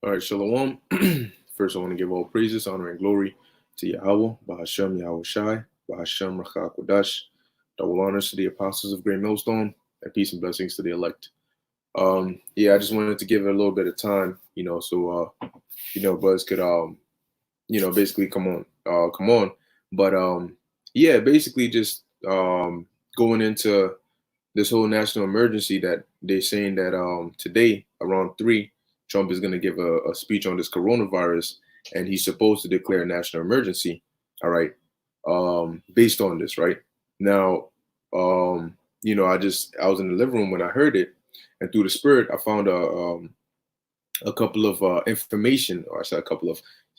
All right, Shalom. First, I want to give all praises, honor, and glory to Yahweh, Bahashem Yahweh Shai, Bahashem Rachak Kodash. Double honors to the apostles of Great Millstone, and peace and blessings to the elect. Yeah, I just wanted to give it a little bit of time, so Buzz could basically come on. But yeah, basically just going into this whole national emergency that they're saying that today around 3, Trump is going to give a speech on this coronavirus, and he's supposed to declare a national emergency. All right, based on this, right now, I was in the living room when I heard it, and through the spirit, I found a couple of information, or I said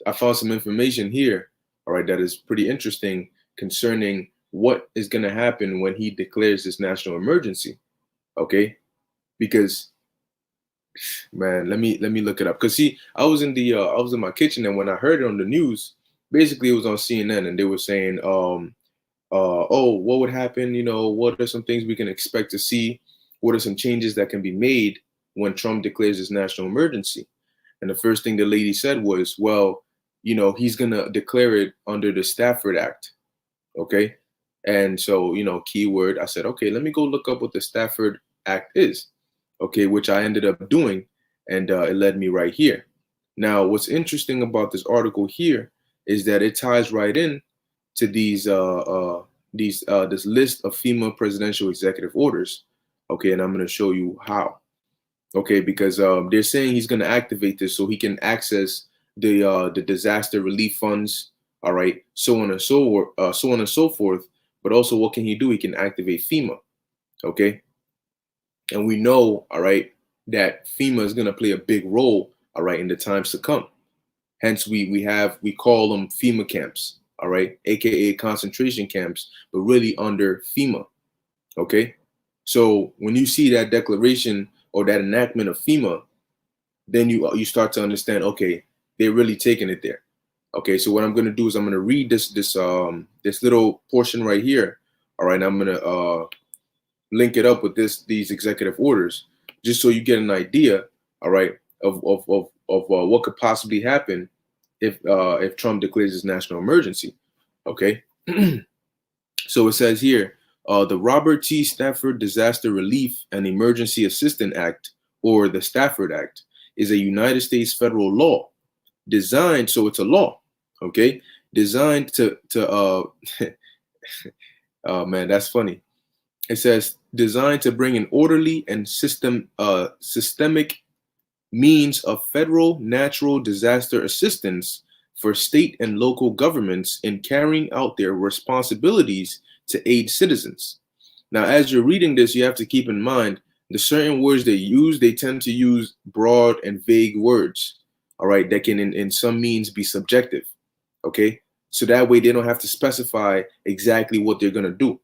I found some information here, all right, that is pretty interesting concerning what is going to happen when he declares this national emergency. Okay, because man, let me look it up. Because see, I was in my kitchen, and when I heard it on the news, basically it was on CNN, and they were saying, oh, what would happen? What are some things we can expect to see? What are some changes that can be made when Trump declares this national emergency? And the first thing the lady said was, well, he's gonna declare it under the Stafford Act. Okay. And so, keyword, I said, okay, let me go look up what the Stafford Act is. Okay, which I ended up doing, and it led me right here. Now, what's interesting about this article here is that it ties right in to this list of FEMA presidential executive orders. Okay, and I'm going to show you how. Okay, because they're saying he's going to activate this so he can access the disaster relief funds. All right, so on and so forth. But also, what can he do? He can activate FEMA. Okay, and we know, all right, that FEMA is going to play a big role, all right, in the times to come. Hence, we call them FEMA camps, all right, aka concentration camps, but really under FEMA. Okay, so when you see that declaration or that enactment of FEMA, then you start to understand, okay, they're really taking it there. Okay, so what I'm going to do is I'm going to read this little portion right here. All right, I'm going to link it up with these executive orders, just so you get an idea, all right, of what could possibly happen if Trump declares his national emergency. Okay, so it says here, the Robert T. Stafford Disaster Relief and Emergency Assistance Act, or the Stafford Act, is a United States federal law designed, so it's a law, okay, designed to oh man, that's funny. It says designed to bring an orderly and systemic means of federal natural disaster assistance for state and local governments in carrying out their responsibilities to aid citizens. Now, as you're reading this, you have to keep in mind the certain words they tend to use broad and vague words, all right, that can in some means be subjective, okay? So that way they don't have to specify exactly what they're going to do,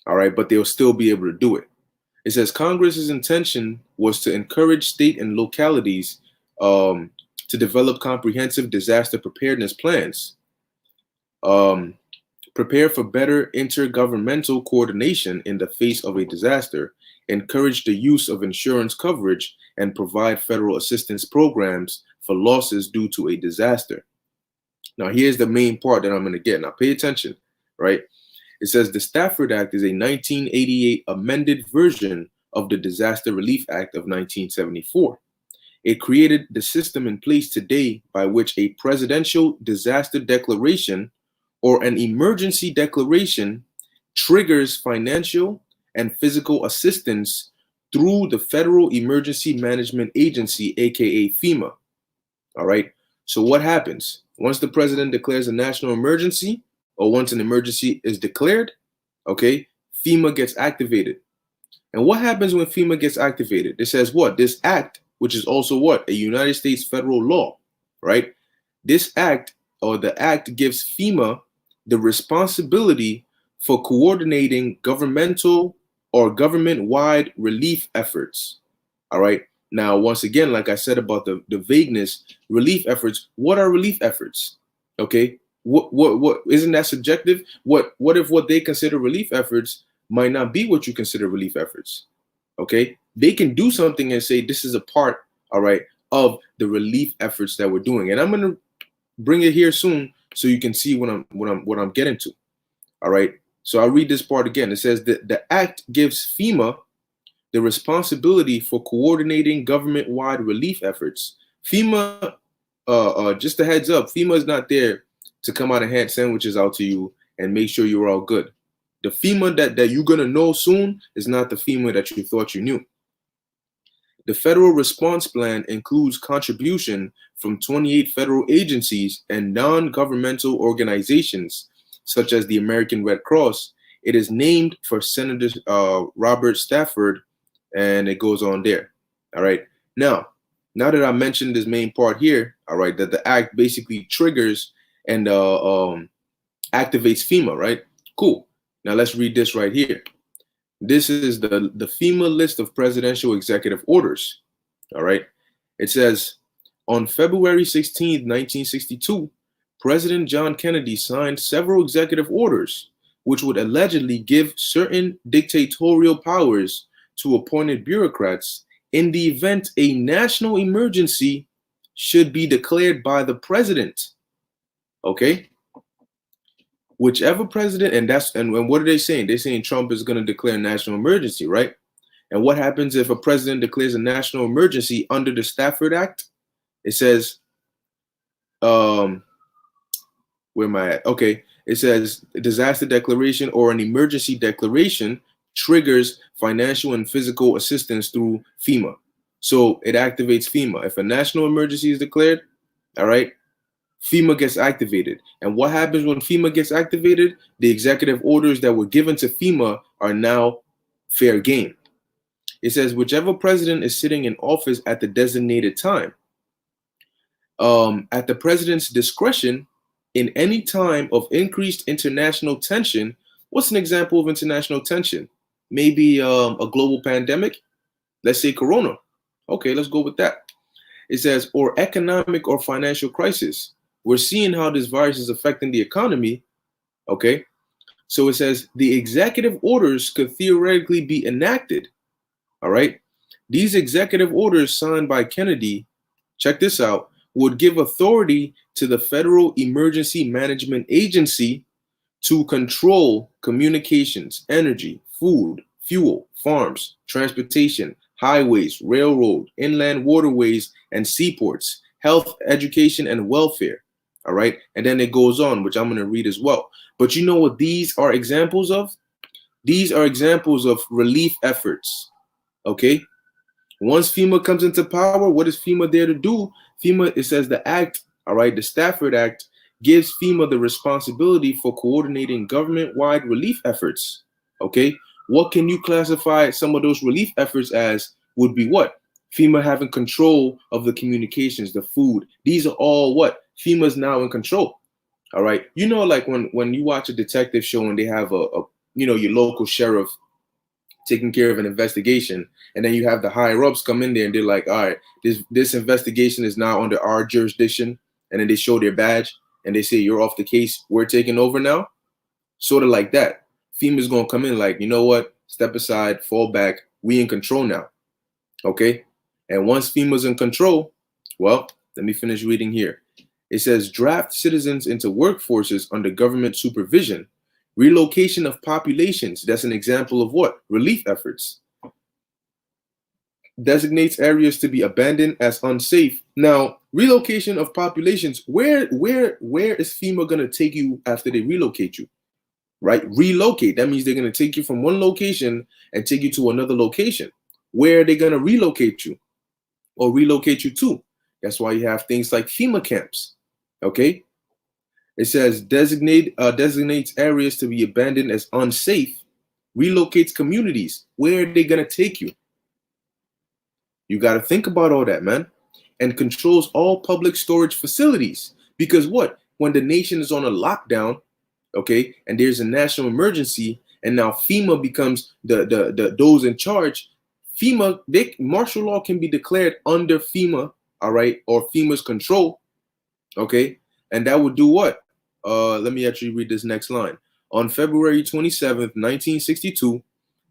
all right, but they'll still be able to do it. It says Congress's intention was to encourage state and localities to develop comprehensive disaster preparedness plans, prepare for better intergovernmental coordination in the face of a disaster, encourage the use of insurance coverage, and provide federal assistance programs for losses due to a disaster. Now, here's the main part that I'm going to get. Now, pay attention, right? It says the Stafford Act is a 1988 amended version of the Disaster Relief Act of 1974. It created the system in place today by which a presidential disaster declaration or an emergency declaration triggers financial and physical assistance through the Federal Emergency Management Agency, aka FEMA. All right. So what happens once the president declares a national emergency, or once an emergency is declared? Okay, FEMA gets activated. And what happens when FEMA gets activated? It says what? This act, which is also what? A United States federal law, right? This act, or the act, gives FEMA the responsibility for coordinating governmental or government-wide relief efforts. All right. Now, once again, like I said about the vagueness, relief efforts, what are relief efforts? Okay. What isn't that subjective? What if what they consider relief efforts might not be what you consider relief efforts? Okay. They can do something and say this is a part, all right, of the relief efforts that we're doing. And I'm gonna bring it here soon so you can see what I'm getting to. All right. So I'll read this part again. It says that the act gives FEMA the responsibility for coordinating government-wide relief efforts. FEMA, just a heads up, FEMA is not there to come out and hand sandwiches out to you and make sure you're all good. The FEMA that you're gonna know soon is not the FEMA that you thought you knew. The federal response plan includes contribution from 28 federal agencies and non-governmental organizations, such as the American Red Cross. It is named for Senator Robert Stafford, and it goes on there. All right. Now that I mentioned this main part here, all right, that the act basically triggers and activates FEMA, right? Cool. Now let's read this right here. This is the FEMA list of presidential executive orders. All right. It says, on February 16th, 1962, President John Kennedy signed several executive orders which would allegedly give certain dictatorial powers to appointed bureaucrats in the event a national emergency should be declared by the president. Okay? Whichever president, and what are they saying? They're saying Trump is going to declare a national emergency, right? And what happens if a president declares a national emergency under the Stafford Act? It says, where am I at? Okay, it says a disaster declaration or an emergency declaration triggers financial and physical assistance through FEMA. So it activates FEMA. If a national emergency is declared, all right, FEMA gets activated. And what happens when FEMA gets activated? The executive orders that were given to FEMA are now fair game. It says whichever president is sitting in office at the designated time, at the president's discretion, in any time of increased international tension. What's an example of international tension? Maybe a global pandemic. Let's say Corona. Okay, let's go with that. It says, or economic or financial crisis. We're seeing how this virus is affecting the economy. Okay, so it says the executive orders could theoretically be enacted. All right, these executive orders signed by Kennedy, check this out, would give authority to the Federal Emergency Management Agency to control communications, energy, food, fuel, farms, transportation, highways, railroad, inland waterways, and seaports, health, education, and welfare. All right. And then it goes on, which I'm going to read as well. But you know what these are examples of? These are examples of relief efforts. Okay. Once FEMA comes into power, what is FEMA there to do? FEMA, it says the act, all right, the Stafford Act gives FEMA the responsibility for coordinating government-wide relief efforts. Okay. What can you classify some of those relief efforts as? Would be what? FEMA having control of the communications, the food. These are all what? FEMA's now in control. All right. You know, like when you watch a detective show and they have your local sheriff taking care of an investigation, and then you have the higher ups come in there and they're like, all right, this investigation is now under our jurisdiction, and then they show their badge and they say, you're off the case, we're taking over now. Sort of like that. FEMA's gonna come in like, you know what, step aside, fall back, we in control now. Okay. And once FEMA's in control, well, let me finish reading here. It says draft citizens into workforces under government supervision. Relocation of populations. That's an example of what? Relief efforts. designates areas to be abandoned as unsafe. Now, relocation of populations, where is FEMA going to take you after they relocate you? Right? Relocate. That means they're going to take you from one location and take you to another location. Where are they going to relocate you or relocate you to? That's why you have things like FEMA camps. Okay? It says designates areas to be abandoned as unsafe, relocates communities. Where are they going to take you? You got to think about all that, man. And controls all public storage facilities. Because what? When the nation is on a lockdown, okay, and there's a national emergency, and now FEMA becomes the those in charge. FEMA, martial law can be declared under FEMA, all right, or FEMA's control, okay, and that would do what? Let me actually read this next line. On February 27th, 1962,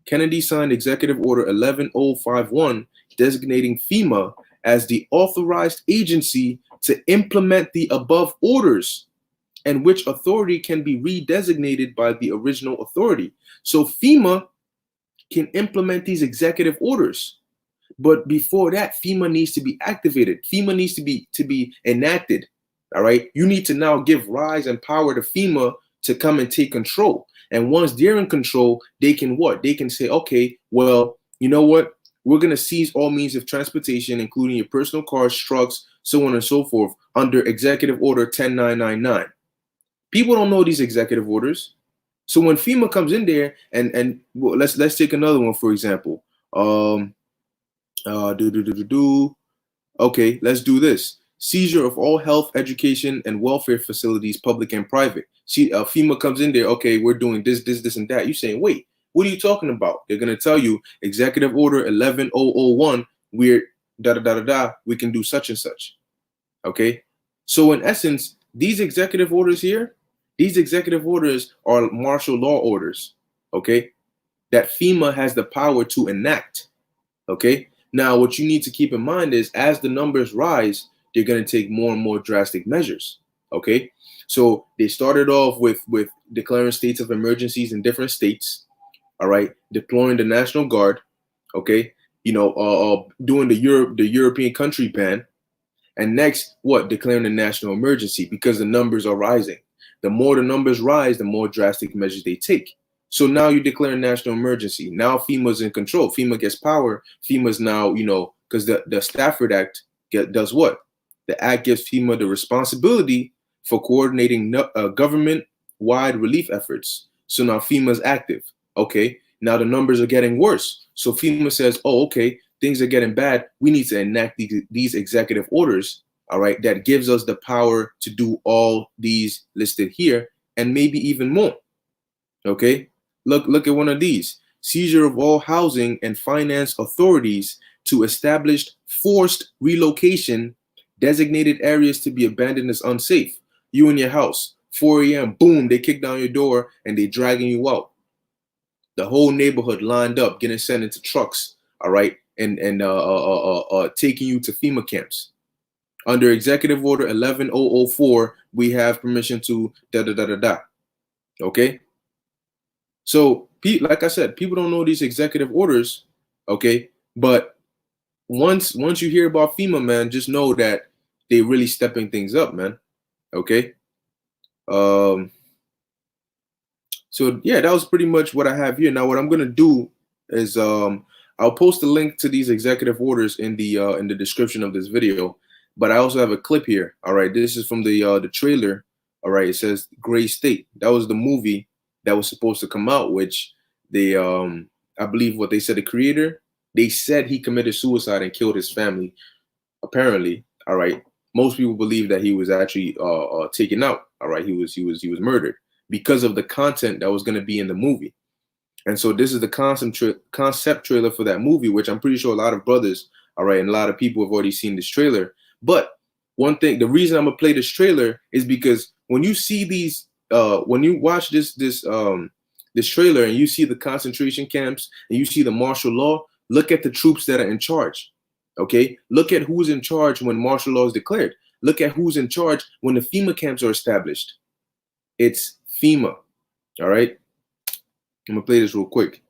Kennedy signed Executive Order 11051, designating FEMA as the authorized agency to implement the above orders, and which authority can be redesignated by the original authority. So FEMA can implement these executive orders. But before that, FEMA needs to be activated. FEMA needs to be enacted. All right. You need to now give rise and power to FEMA to come and take control. And once they're in control, they can what? They can say, okay, well, you know what? We're going to seize all means of transportation, including your personal cars, trucks, so on and so forth, under Executive Order 10999. People don't know these executive orders. So when FEMA comes in there and well, let's take another one, for example. Okay, let's do this. Seizure of all health, education, and welfare facilities, public and private. See, FEMA comes in there. Okay, we're doing this, and that. You're saying, wait, what are you talking about? They're gonna tell you, Executive Order 11001. We're da da da da da. We can do such and such. Okay, so in essence, these executive orders here, these executive orders are martial law orders. Okay, that FEMA has the power to enact. Okay. Now, what you need to keep in mind is as the numbers rise, they're going to take more and more drastic measures. Okay. So they started off with declaring states of emergencies in different states. All right. Deploying the National Guard. Okay. Doing the European country ban. And next, what? Declaring a national emergency because the numbers are rising. The more the numbers rise, the more drastic measures they take. So now you declare a national emergency. Now FEMA's in control. FEMA gets power. FEMA's now, because the Stafford Act does what? The act gives FEMA the responsibility for coordinating government-wide relief efforts. So now FEMA's active. Okay, now the numbers are getting worse. So FEMA says, oh, okay, things are getting bad. We need to enact these executive orders, all right, that gives us the power to do all these listed here and maybe even more. Okay, look at one of these. Seizure of all housing and finance authorities to establish forced relocation, designated areas to be abandoned as unsafe. You in your house, 4 a.m., boom, they kick down your door and they dragging you out. The whole neighborhood lined up, getting sent into trucks, all right, and taking you to FEMA camps. Under Executive Order 11004, we have permission to da da da da da. Okay. So, like I said, people don't know these executive orders, okay? But once you hear about FEMA, man, just know that they really stepping things up, man. Okay. So yeah, that was pretty much what I have here. Now, what I'm gonna do is I'll post a link to these executive orders in the description of this video. But I also have a clip here. All right, this is from the trailer. All right, it says Gray State. That was the movie that was supposed to come out, which they I believe what they said, the creator, they said he committed suicide and killed his family. Apparently, all right. Most people believe that he was actually taken out. All right, he was murdered because of the content that was going to be in the movie. And so this is the concept trailer for that movie, which I'm pretty sure a lot of brothers, all right, and a lot of people have already seen this trailer. But one thing, the reason I'm gonna play this trailer is because when you see these, when you watch this trailer and you see the concentration camps and you see the martial law, look at the troops that are in charge. Okay, look at who's in charge when martial law is declared. Look at who's in charge when the FEMA camps are established. It's FEMA. All right. I'm gonna play this real quick.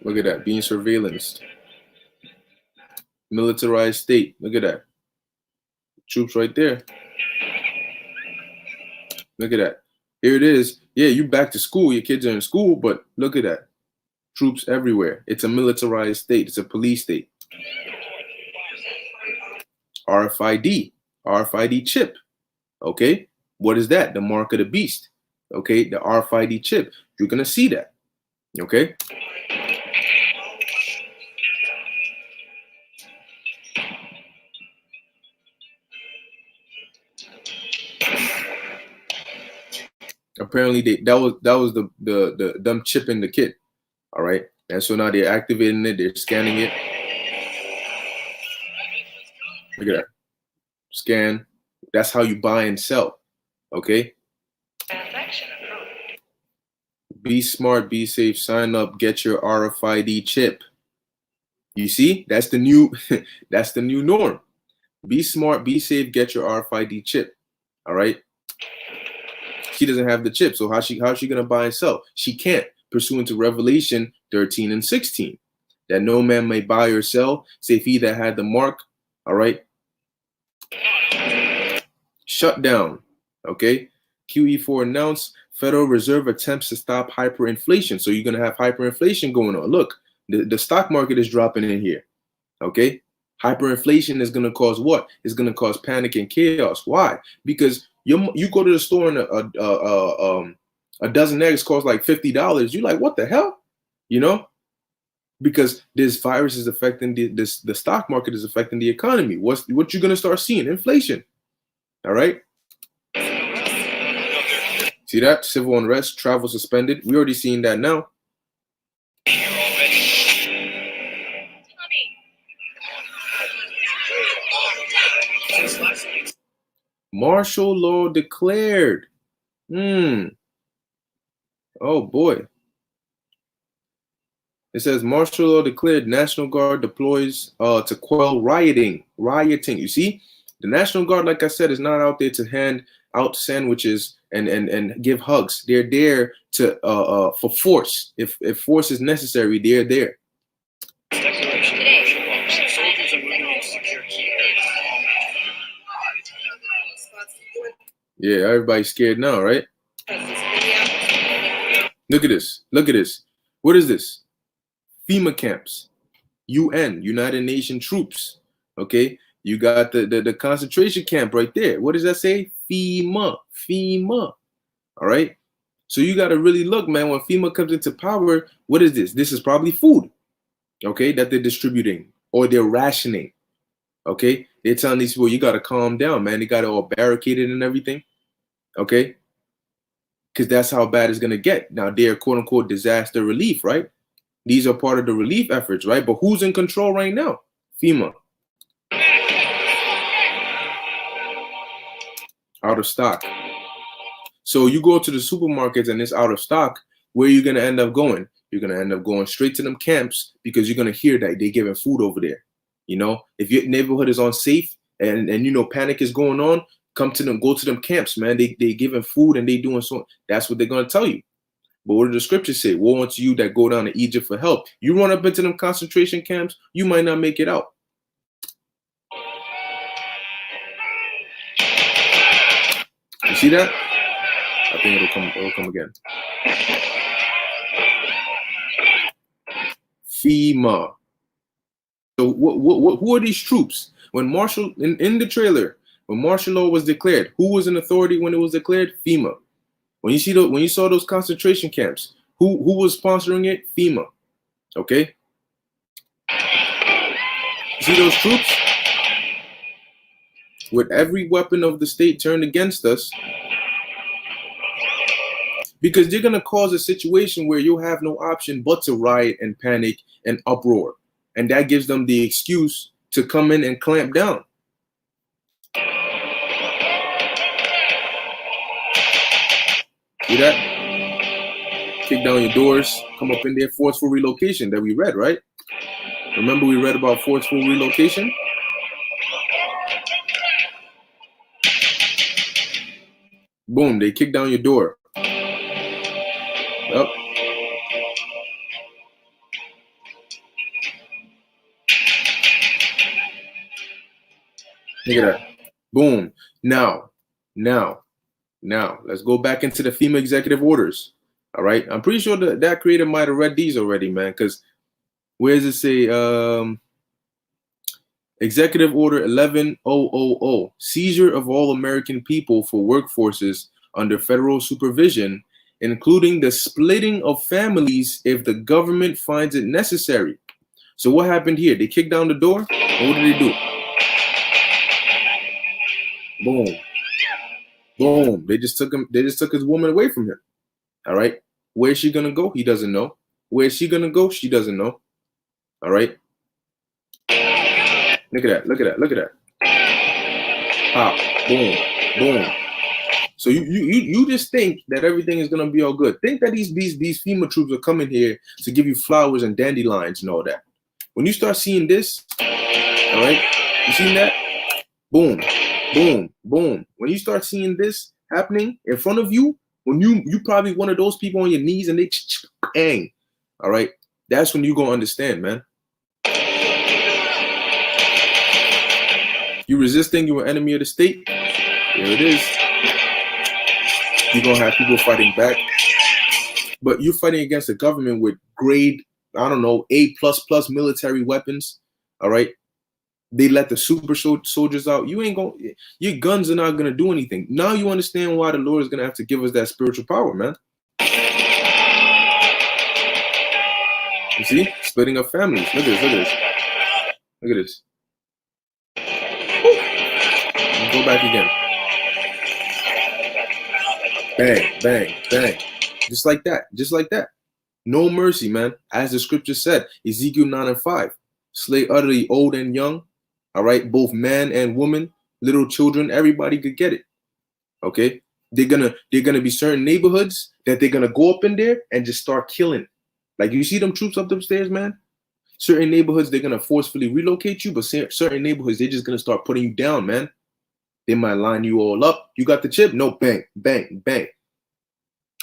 Look at that, being surveillanced. Militarized state. Look at that. Troops right there. Look at that. Here it is. Yeah, you back to school. Your kids are in school, but look at that. Troops everywhere. It's a militarized state. It's a police state. RFID. RFID chip. Okay. What is that? The mark of the beast. Okay. The RFID chip. You're going to see that. Okay. Apparently that was the them chipping the kid. All right. And so now they're activating it, they're scanning it. Look at that. Scan. That's how you buy and sell. Okay. Be smart, be safe, sign up, get your RFID chip. You see, that's the new that's the new norm. Be smart, be safe, get your RFID chip. All right. She doesn't have the chip, so how's she gonna buy and sell? She can't, pursuant to Revelation 13 and 16. That no man may buy or sell, save he that had the mark. All right. Shut down. Okay. QE4 announced Federal Reserve attempts to stop hyperinflation. So you're gonna have hyperinflation going on. Look, the stock market is dropping in here. Okay. Hyperinflation is gonna cause what? It's gonna cause panic and chaos. Why? Because you go to the store and a dozen eggs cost like $50. You're like, what the hell? You know? Because this virus is affecting the stock market is affecting the economy. What you're gonna start seeing? Inflation. All right. See that? Civil unrest, travel suspended. We already seen that now. Martial law declared. Oh boy. It says martial law declared. National Guard deploys to quell rioting. You see, the National Guard, like I said, is not out there to hand out sandwiches and give hugs. They're there to for force. If force is necessary, they're there. Yeah, everybody's scared now, right? Look at this. Look at this. What is this? FEMA camps. UN, United Nations troops. Okay. You got the concentration camp right there. What does that say? FEMA. FEMA. All right. So you got to really look, man, when FEMA comes into power, what is this? This is probably food. Okay. That they're distributing or they're rationing. Okay. They're telling these people, you got to calm down, man. They got it all barricaded and everything. Okay. Because that's how bad it's going to get. Now, they're quote unquote disaster relief, right? These are part of the relief efforts, right? But who's in control right now? FEMA. Out of stock. So you go to the supermarkets and it's out of stock. Where are you going to end up going? You're going to end up going straight to them camps because you're going to hear that they're giving food over there. You know, if your neighborhood is unsafe and you know, panic is going on, come to them, go to them camps, man. They giving food and they doing so. That's what they're going to tell you. But what do the scriptures say? Woe unto you that go down to Egypt for help. You run up into them concentration camps, you might not make it out. You see that? I think it'll come again. FEMA. So who are these troops? When martial in the trailer, when martial law was declared, who was in authority when it was declared? FEMA. When you saw those concentration camps, who was sponsoring it? FEMA. Okay. You see those troops? With every weapon of the state turned against us, because they're gonna cause a situation where you'll have no option but to riot and panic and uproar. And that gives them the excuse to come in and clamp down. See that? Kick down your doors, come up in there, forceful relocation that we read, right? Remember we read about forceful relocation? Boom, they kick down your door. Yep. Look at that. Boom. Now, let's go back into the FEMA executive orders. All right. I'm pretty sure that creator might have read these already, man, because where does it say? Executive Order 11000, seizure of all American people for workforces under federal supervision, including the splitting of families if the government finds it necessary. So what happened here? They kicked down the door, and what did they do? Boom. Boom. They just took his woman away from him. All right. Where's she gonna go? He doesn't know. Where's she gonna go? She doesn't know. All right. Look at that. Look at that. Look at that. Pop. Boom. Boom. So you just think that everything is gonna be all good. Think that these FEMA troops are coming here to give you flowers and dandelions and all that. When you start seeing this, all right, you seen that? Boom, boom, boom. When you start seeing this happening in front of you, when you probably one of those people on your knees and they bang, all right, that's when you gonna understand, man. You resisting, you're an enemy of the state. There it is. You're gonna have people fighting back, but you're fighting against the government with grade, I don't know, A++ military weapons. All right, they let the super soldiers out. You ain't gonna, your guns are not gonna do anything. Now you understand why the Lord is gonna have to give us that spiritual power, man. You see, splitting up families. Look at this. Look at this. Look at this. Go back again. Bang, bang, bang. Just like that. Just like that. No mercy, man. As the scripture said, Ezekiel 9:5. Slay utterly old and young. All right, both man and woman, little children, everybody could get it. Okay, they're gonna be certain neighborhoods that they're gonna go up in there and just start killing. Like you see them troops up them stairs, man. Certain neighborhoods they're gonna forcefully relocate you, but certain neighborhoods they're just gonna start putting you down, man. They might line you all up. You got the chip? No, bang, bang, bang.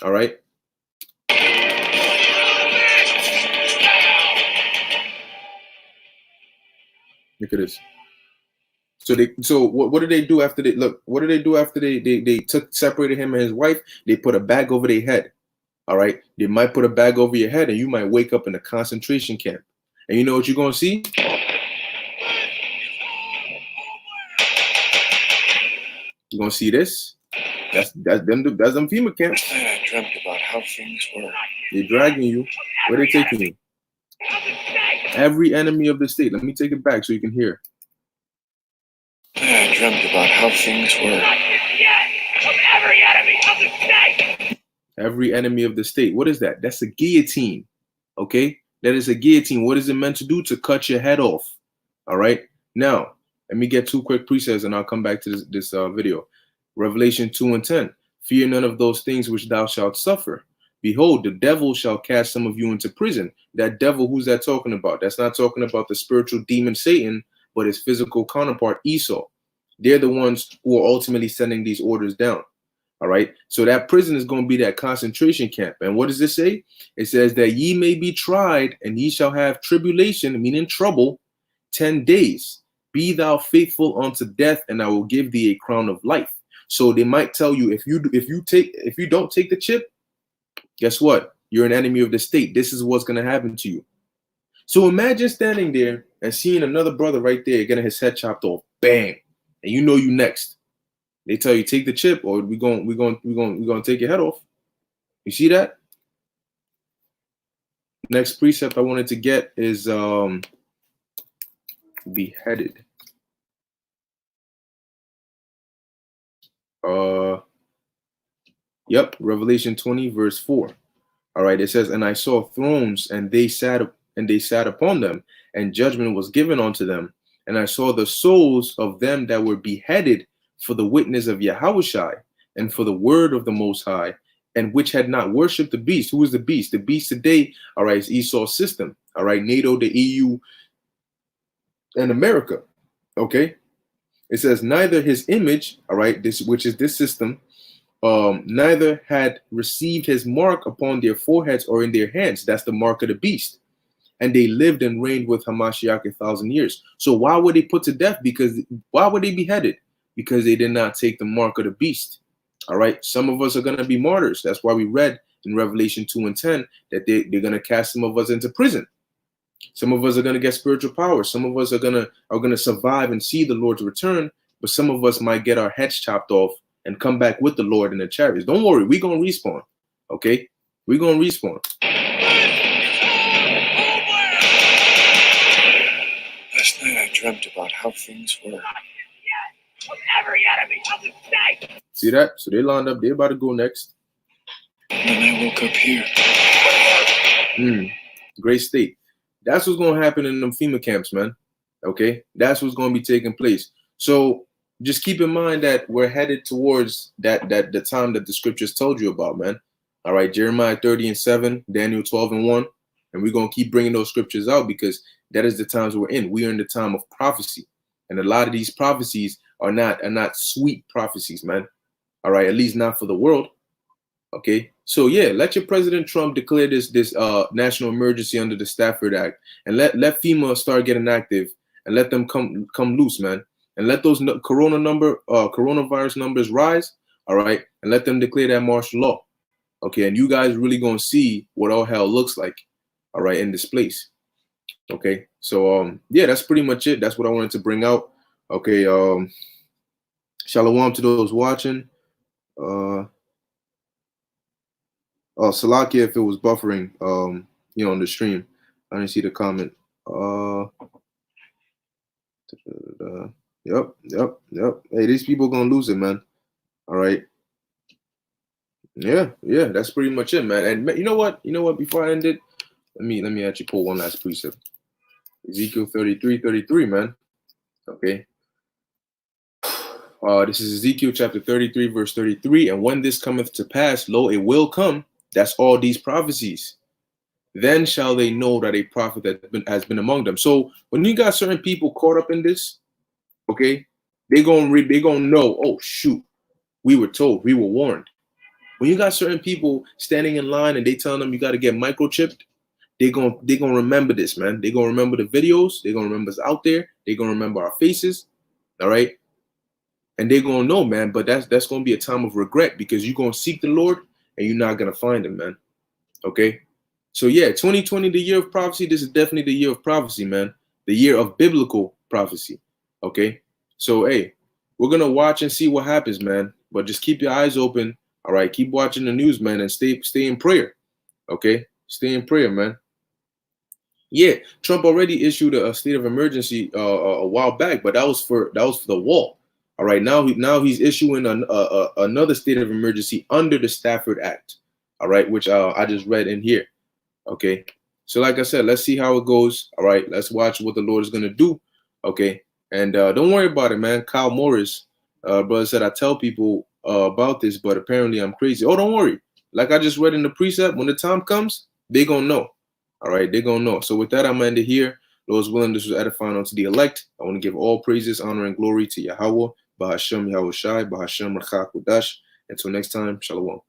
All right. Look at this. So what did they do after they look? What did they do after they separated him and his wife? They put a bag over their head. All right. They might put a bag over your head, and you might wake up in a concentration camp. And you know what you're gonna see? You're gonna see this. That's them FEMA camps. I dreamt about how things were. They're dragging you. Where they taking you? Every enemy of the state. Let me take it back so you can hear. I dreamt about how things were. Every enemy of the state. Every enemy of the state. What is that? That's a guillotine. Okay? That is a guillotine. What is it meant to do? To cut your head off. All right? Now, let me get two quick precepts and I'll come back to this video. Revelation 2:10. Fear none of those things which thou shalt suffer. Behold, the devil shall cast some of you into prison. That devil, who's that talking about? That's not talking about the spiritual demon Satan, but his physical counterpart Esau. They're the ones who are ultimately sending these orders down. All right. So that prison is going to be that concentration camp. And what does this say? It says that ye may be tried, and ye shall have tribulation, meaning trouble, 10 days. Be thou faithful unto death, and I will give thee a crown of life. So they might tell you if you don't take the chip, guess what? You're an enemy of the state. This is what's going to happen to you. So imagine standing there and seeing another brother right there getting his head chopped off. Bang. And you know you next. They tell you take the chip or we're going to take your head off. You see that? Next precept I wanted to get is beheaded. Yep, Revelation 20 verse 4. All right, it says, and I saw thrones, and they sat upon them, and judgment was given unto them. And I saw the souls of them that were beheaded for the witness of Yahushai and for the word of the Most High, and which had not worshipped the beast. Who is the beast? The beast today, all right, is Esau's system. All right, NATO, the EU, and America. Okay. It says neither his image, all right, this which is this system, neither had received his mark upon their foreheads or in their hands. That's the mark of the beast. And they lived and reigned with Hamashiach 1,000 years. So why were they put to death? Because why were they beheaded? Because they did not take the mark of the beast. All right. Some of us are going to be martyrs. That's why we read in Revelation 2:10 that they're going to cast some of us into prison. Some of us are going to get spiritual power. Some of us are gonna survive and see the Lord's return. But some of us might get our heads chopped off and come back with the Lord in the chariots. Don't worry, we're gonna respawn. Okay, we're gonna respawn. Last night I dreamt about how things were. Of every enemy of the state. See that? So they lined up. They're about to go next. And then I woke up here. Great state. That's what's gonna happen in them FEMA camps, man. Okay, that's what's gonna be taking place. So just keep in mind that we're headed towards that the time that the scriptures told you about, man. All right, Jeremiah 30:7, Daniel 12:1, and we're gonna keep bringing those scriptures out because that is the times we're in. We are in the time of prophecy, and a lot of these prophecies are not sweet prophecies, man. All right, at least not for the world. Okay, so yeah, let your President Trump declare this national emergency under the Stafford Act, and let FEMA start getting active, and let them come loose, man, and let those coronavirus numbers rise. All right, and let them declare that martial law. Okay, and you guys really gonna see what all hell looks like. All right, in this place. Okay, so yeah, that's pretty much it. That's what I wanted to bring out. Okay, shalom to those watching. Oh, Salakia, if it was buffering, on the stream, I didn't see the comment. Yep. Hey, these people gonna lose it, man. All right. Yeah, that's pretty much it, man. And you know what? Before I end it, let me actually pull one last precept. Ezekiel 33:33, man. Okay. This is Ezekiel chapter 33, verse 33. And when this cometh to pass, lo, it will come. That's all these prophecies. Then shall they know that a prophet has been among them. So when you got certain people caught up in this, okay, they're gonna know, oh shoot, we were told, we were warned. When you got certain people standing in line and they telling them you got to get microchipped, they're gonna remember this, man. They're gonna remember the videos, they're gonna remember us out there, they're gonna remember our faces, all right? And they're gonna know, man, but that's gonna be a time of regret because you're gonna seek the Lord and you're not gonna find him, man. Okay. So yeah, 2020, the year of prophecy. This is definitely the year of prophecy, man. The year of biblical prophecy. Okay. So hey, we're gonna watch and see what happens, man. But just keep your eyes open. All right. Keep watching the news, man, and stay in prayer. Okay. Stay in prayer, man. Yeah, Trump already issued a state of emergency a while back, but that was for the wall. All right, now he's issuing another state of emergency under the Stafford Act. All right, which I just read in here. Okay, so like I said, let's see how it goes. All right, let's watch what the Lord is gonna do. Okay, and don't worry about it, man. Kyle Morris, brother said I tell people about this, but apparently I'm crazy. Oh, don't worry. Like I just read in the precept, when the time comes, they gonna know. All right, they're gonna know. So with that, I'm gonna end it here. Lord's willing, this was edifying unto the elect. I want to give all praises, honor, and glory to Yahweh, Bahashem Yahushai, Bahashem Rachak Udash. Until next time, Shalom.